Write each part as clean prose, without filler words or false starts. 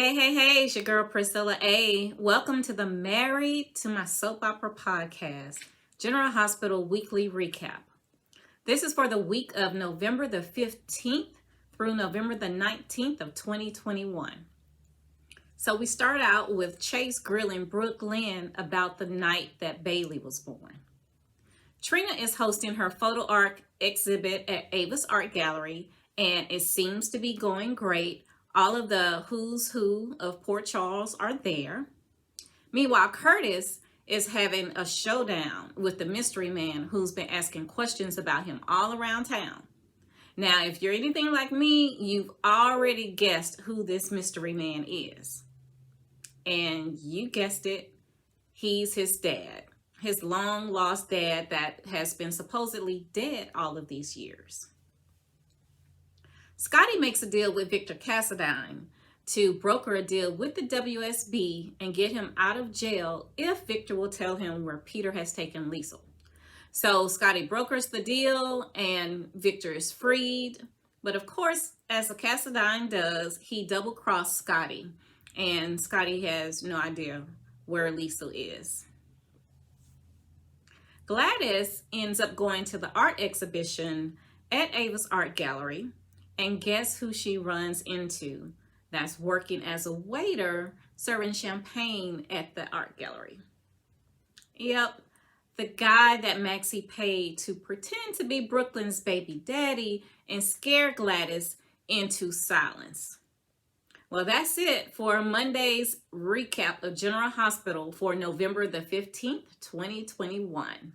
Hey, it's your girl Priscilla A. Welcome to the Married to My Soap Opera podcast, General Hospital Weekly Recap. This is for the week of November the 15th through November the 19th of 2021. So we start out with Chase grilling Brooke Lynn about the night that Bailey was born. Trina is hosting her photo art exhibit at Ava's Art Gallery, and it seems to be going great. All of the who's who of Port Charles are there. Meanwhile, Curtis is having a showdown with the mystery man who's been asking questions about him all around town. Now, if you're anything like me, you've already guessed who this mystery man is. And you guessed it, he's his dad, his long lost dad that has been supposedly dead all of these years. Scotty makes a deal with Victor Cassadine to broker a deal with the WSB and get him out of jail if Victor will tell him where Peter has taken Liesl. So Scotty brokers the deal and Victor is freed. But of course, as a Cassadine does, he double-crossed Scotty. And Scotty has no idea where Liesl is. Gladys ends up going to the art exhibition at Ava's Art Gallery. And guess who she runs into that's working as a waiter serving champagne at the art gallery? Yep, the guy that Maxie paid to pretend to be Brooklyn's baby daddy and scare Gladys into silence. Well, that's it for Monday's recap of General Hospital for November the 15th, 2021.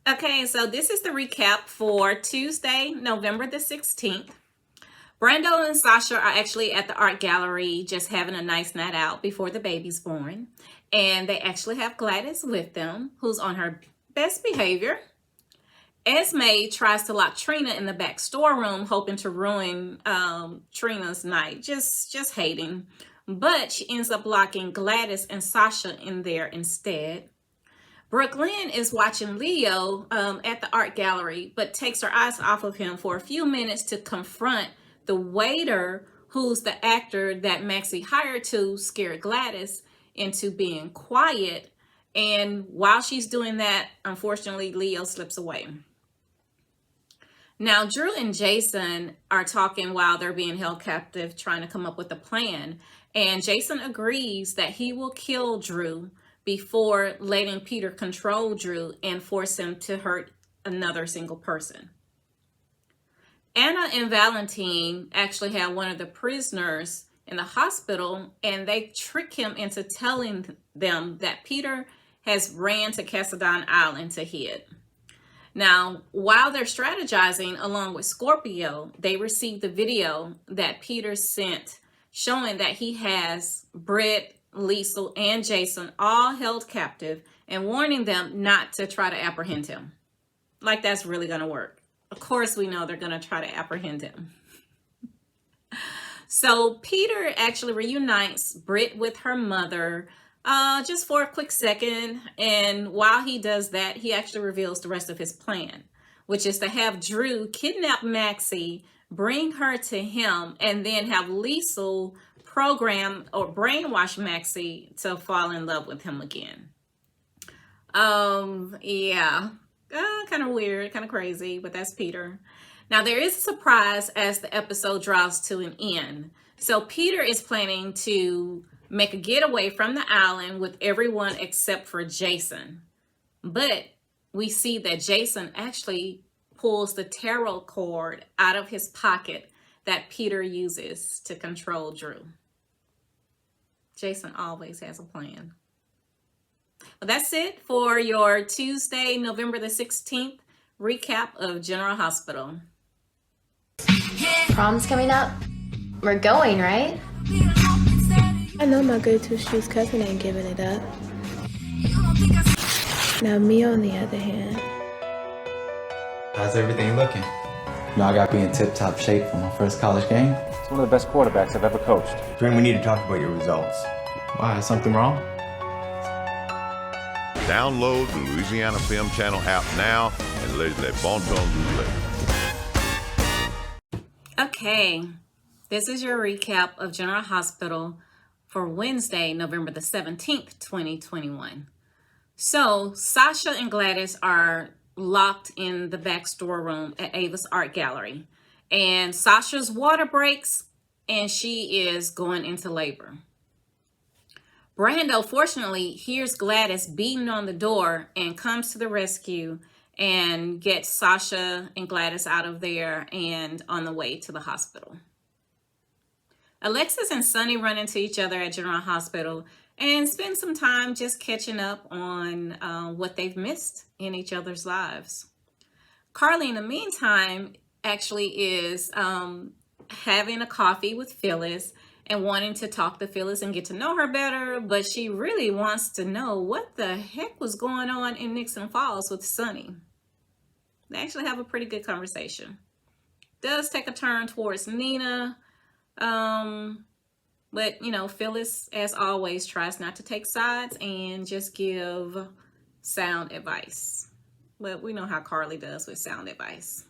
Okay, so this is the recap for Tuesday, November the 16th. Brando and Sasha are actually at the art gallery just having a nice night out before the baby's born. And they actually have Gladys with them, who's on her best behavior. Esme tries to lock Trina in the back storeroom, hoping to ruin Trina's night, just hating. But she ends up locking Gladys and Sasha in there instead. Brooke Lynn is watching Leo at the art gallery, but takes her eyes off of him for a few minutes to confront the waiter, who's the actor that Maxie hired to scare Gladys into being quiet. And while she's doing that, unfortunately, Leo slips away. Now, Drew and Jason are talking while they're being held captive, trying to come up with a plan. And Jason agrees that he will kill Drew before letting Peter control Drew and force him to hurt another single person. Anna and Valentine actually have one of the prisoners in the hospital, and they trick him into telling them that Peter has ran to Cassadine Island to hide. Now, while they're strategizing along with Scorpio, they receive the video that Peter sent showing that he has Britt, Liesl, and Jason all held captive and warning them not to try to apprehend him. Like that's really going to work. Of course, we know they're going to try to apprehend him. So Peter actually reunites Britt with her mother just for a quick second. And while he does that, he actually reveals the rest of his plan, which is to have Drew kidnap Maxie, bring her to him, and then have Liesl program or brainwash Maxie to fall in love with him again. Yeah, kind of weird, kind of crazy, but that's Peter. Now there is a surprise as the episode draws to an end. So Peter is planning to make a getaway from the island with everyone except for Jason. But we see that Jason actually pulls the tarot cord out of his pocket that Peter uses to control Drew. Jason always has a plan. Well, that's it for your Tuesday, November the 16th recap of General Hospital. Prom's coming up. We're going, right? I know my good two shoes cousin ain't giving it up. Now me on the other hand. How's everything looking? You know, I got to be in tip-top shape for my first college game. It's one of the best quarterbacks I've ever coached. Dwayne, we need to talk about your results. Why, is something wrong? Download the Louisiana Film Channel app now and let bon temps rouler. Okay, this is your recap of General Hospital for Wednesday, November the 17th, 2021. So, Sasha and Gladys are locked in the back storeroom at Ava's art gallery. And Sasha's water breaks and she is going into labor. Brando, fortunately, hears Gladys beating on the door and comes to the rescue and gets Sasha and Gladys out of there and on the way to the hospital. Alexis and Sonny run into each other at General Hospital and spend some time just catching up on what they've missed in each other's lives. Carly, in the meantime, actually is having a coffee with Phyllis and wanting to talk to Phyllis and get to know her better, but she really wants to know what the heck was going on in Nixon Falls with Sonny. They actually have a pretty good conversation. Does take a turn towards Nina, but, you know, Phyllis, as always, tries not to take sides and just give sound advice. But we know how Carly does with sound advice.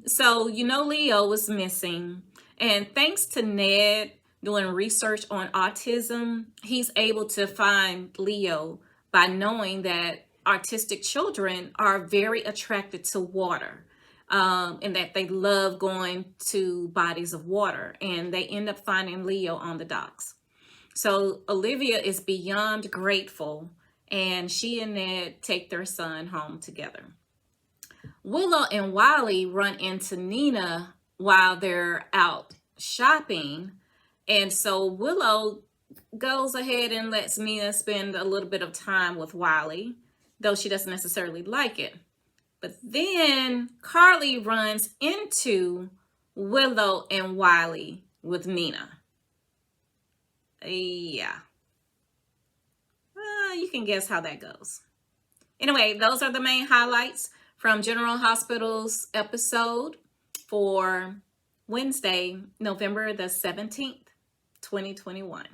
So, you know, Leo was missing. And thanks to Ned doing research on autism, he's able to find Leo by knowing that autistic children are very attracted to water. And that they love going to bodies of water, and they end up finding Leo on the docks. So Olivia is beyond grateful, and she and Ned take their son home together. Willow and Wiley run into Nina while they're out shopping, and so Willow goes ahead and lets Nina spend a little bit of time with Wiley, though she doesn't necessarily like it. But then Carly runs into Willow and Wiley with Nina. Yeah. You can guess how that goes. Anyway, those are the main highlights from General Hospital's episode for Wednesday, November the 17th, 2021.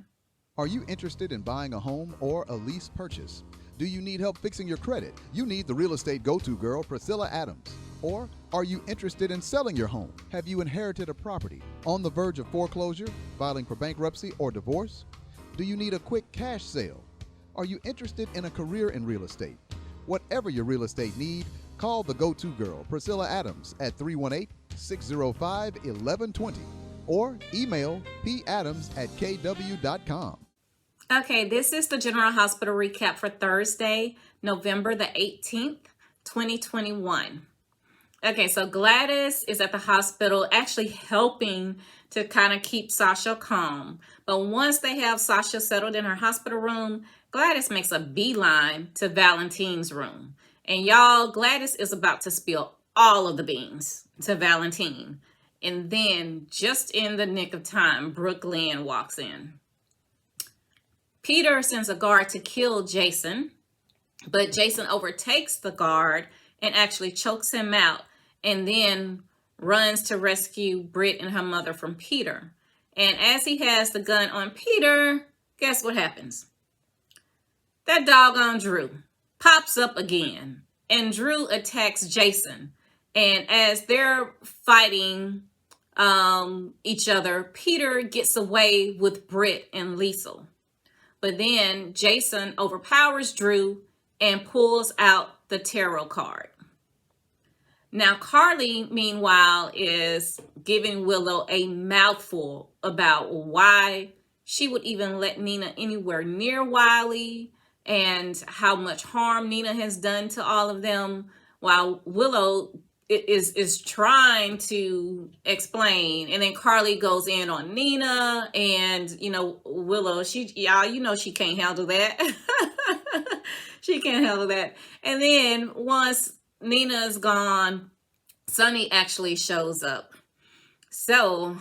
Are you interested in buying a home or a lease purchase? Do you need help fixing your credit? You need the real estate go-to girl, Priscilla Adams. Or are you interested in selling your home? Have you inherited a property on the verge of foreclosure, filing for bankruptcy or divorce? Do you need a quick cash sale? Are you interested in a career in real estate? Whatever your real estate need, call the go-to girl, Priscilla Adams, at 318-605-1120 or email padams@kw.com. Okay, this is the General Hospital recap for Thursday, November the 18th, 2021. Okay, so Gladys is at the hospital actually helping to kind of keep Sasha calm. But once they have Sasha settled in her hospital room, Gladys makes a beeline to Valentine's room. And y'all, Gladys is about to spill all of the beans to Valentine. And then, just in the nick of time, Brooke Lynn walks in. Peter sends a guard to kill Jason, but Jason overtakes the guard and actually chokes him out and then runs to rescue Britt and her mother from Peter. And as he has the gun on Peter, guess what happens? That doggone Drew pops up again, and Drew attacks Jason. And as they're fighting each other, Peter gets away with Britt and Liesel. But then Jason overpowers Drew and pulls out the tarot card. Now, Carly, meanwhile, is giving Willow a mouthful about why she would even let Nina anywhere near Wiley and how much harm Nina has done to all of them, while Willow is trying to explain. And then Carly goes in on Nina, and, you know, Willow, she can't handle that. She can't handle that. And then once Nina's gone, Sonny actually shows up. So,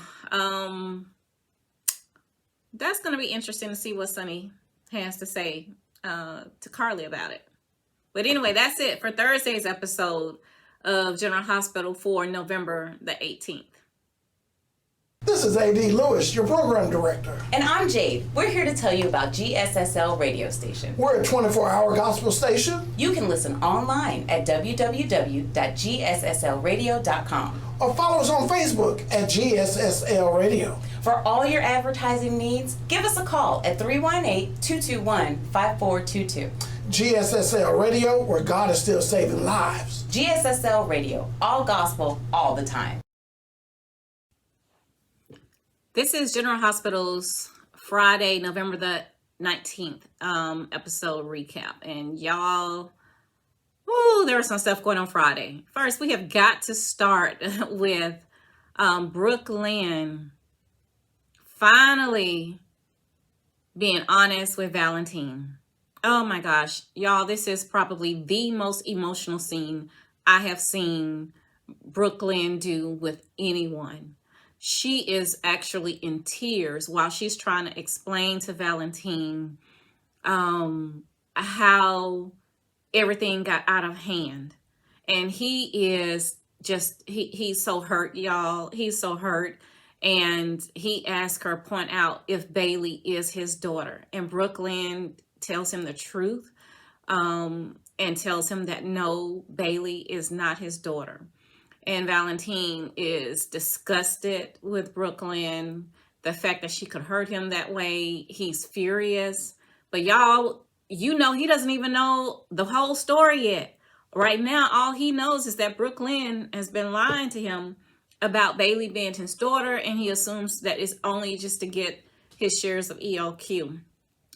that's going to be interesting to see what Sonny has to say to Carly about it. But anyway, that's it for Thursday's episode of General Hospital for November the 18th. This is A.D. Lewis, your program director. And I'm Jade. We're here to tell you about GSSL radio station. We're a 24-hour gospel station. You can listen online at www.gsslradio.com. Or follow us on Facebook at GSSL Radio. For all your advertising needs, give us a call at 318-221-5422. GSSL Radio, where God is still saving lives. GSSL Radio, all gospel, all the time. This is General Hospital's Friday, November the 19th episode recap. And y'all, there was some stuff going on Friday. First, we have got to start with Brooklyn finally being honest with Valentine. Oh my gosh, y'all, this is probably the most emotional scene I have seen Brooklyn do with anyone. She is actually in tears while she's trying to explain to Valentine how everything got out of hand. And he is just, he's so hurt, y'all. He's so hurt. And he asked her, point out if Bailey is his daughter. And Brooklyn tells him the truth and tells him that no, Bailey is not his daughter. And Valentine is disgusted with Brooklyn, the fact that she could hurt him that way. He's furious. But y'all, you know, he doesn't even know the whole story yet. Right now, all he knows is that Brooklyn has been lying to him about Bailey being his daughter, and he assumes that it's only just to get his shares of ELQ.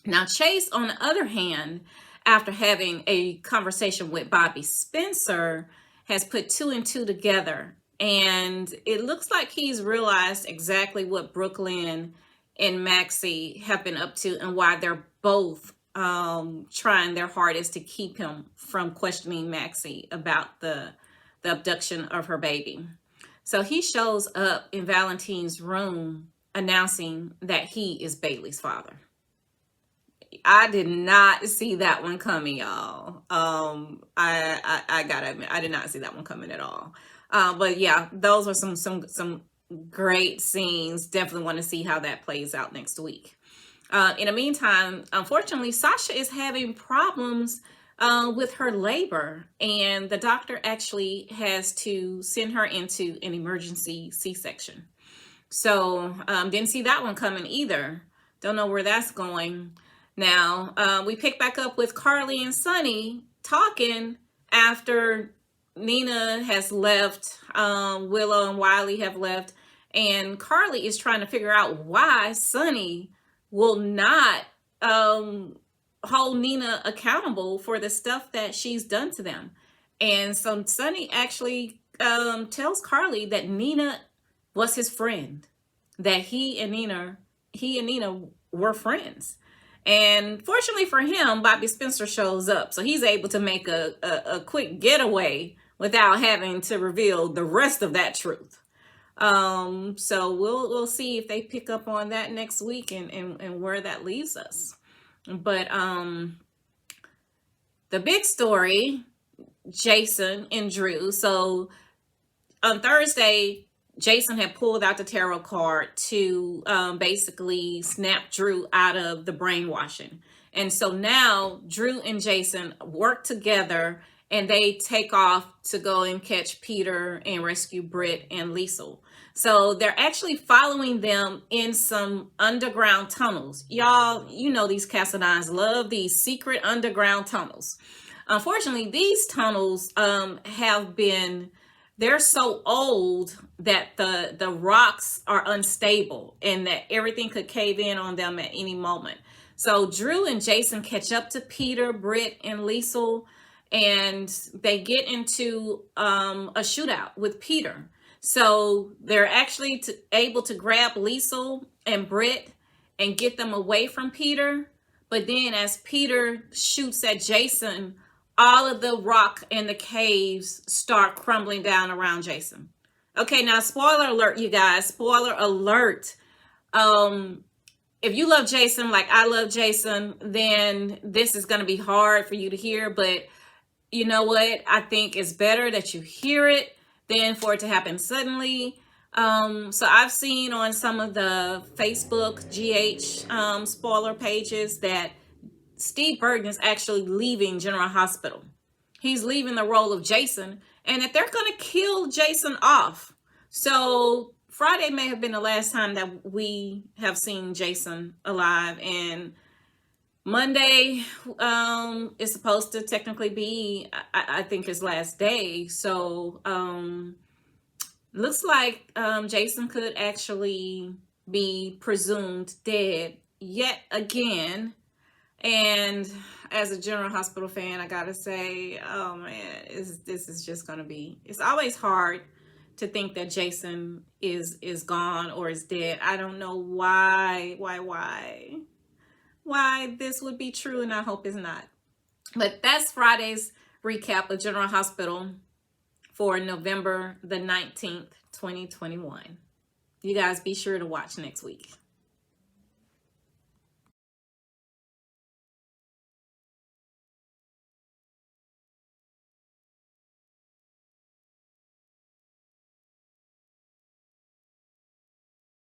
Now, Chase, on the other hand, after having a conversation with Bobby Spencer, has put 2 and 2 together. And it looks like he's realized exactly what Brooklyn and Maxie have been up to and why they're both trying their hardest to keep him from questioning Maxie about the abduction of her baby. So he shows up in Valentine's room announcing that he is Bailey's father. I did not see that one coming, y'all. I gotta admit, I did not see that one coming at all. But yeah, those were some great scenes. Definitely want to see how that plays out next week. In the meantime, unfortunately, Sasha is having problems with her labor, and the doctor actually has to send her into an emergency C-section. So didn't see that one coming either. Don't know where that's going. Now, we pick back up with Carly and Sonny talking after Nina has left, Willow and Wiley have left, and Carly is trying to figure out why Sonny will not hold Nina accountable for the stuff that she's done to them. And so Sonny actually tells Carly that Nina was his friend, that he and Nina were friends. And fortunately for him, Bobby Spencer shows up. So he's able to make a quick getaway without having to reveal the rest of that truth. So we'll see if they pick up on that next week and where that leaves us. But the big story, Jason and Drew. So on Thursday, Jason had pulled out the tarot card to basically snap Drew out of the brainwashing. And so now Drew and Jason work together and they take off to go and catch Peter and rescue Britt and Liesl. So they're actually following them in some underground tunnels. Y'all, you know these Cassadines love these secret underground tunnels. Unfortunately, these tunnels they're so old that the rocks are unstable and that everything could cave in on them at any moment. So Drew and Jason catch up to Peter, Britt, and Liesl, and they get into a shootout with Peter. So they're actually able to grab Liesl and Britt and get them away from Peter. But then as Peter shoots at Jason, all of the rock in the caves start crumbling down around Jason. Okay, now spoiler alert, you guys. Spoiler alert. If you love Jason like I love Jason, then this is going to be hard for you to hear. But you know what? I think it's better that you hear it than for it to happen suddenly. So I've seen on some of the Facebook GH spoiler pages that Steve Burton is actually leaving General Hospital. He's leaving the role of Jason, and that they're going to kill Jason off. So Friday may have been the last time that we have seen Jason alive, and Monday is supposed to technically be, I think, his last day. So looks like Jason could actually be presumed dead yet again. And as a General Hospital fan, I gotta say, oh man, this is just gonna be, it's always hard to think that Jason is gone or is dead. I don't know why this would be true, and I hope it's not. But that's Friday's recap of General Hospital for November the 19th, 2021. You guys be sure to watch next week.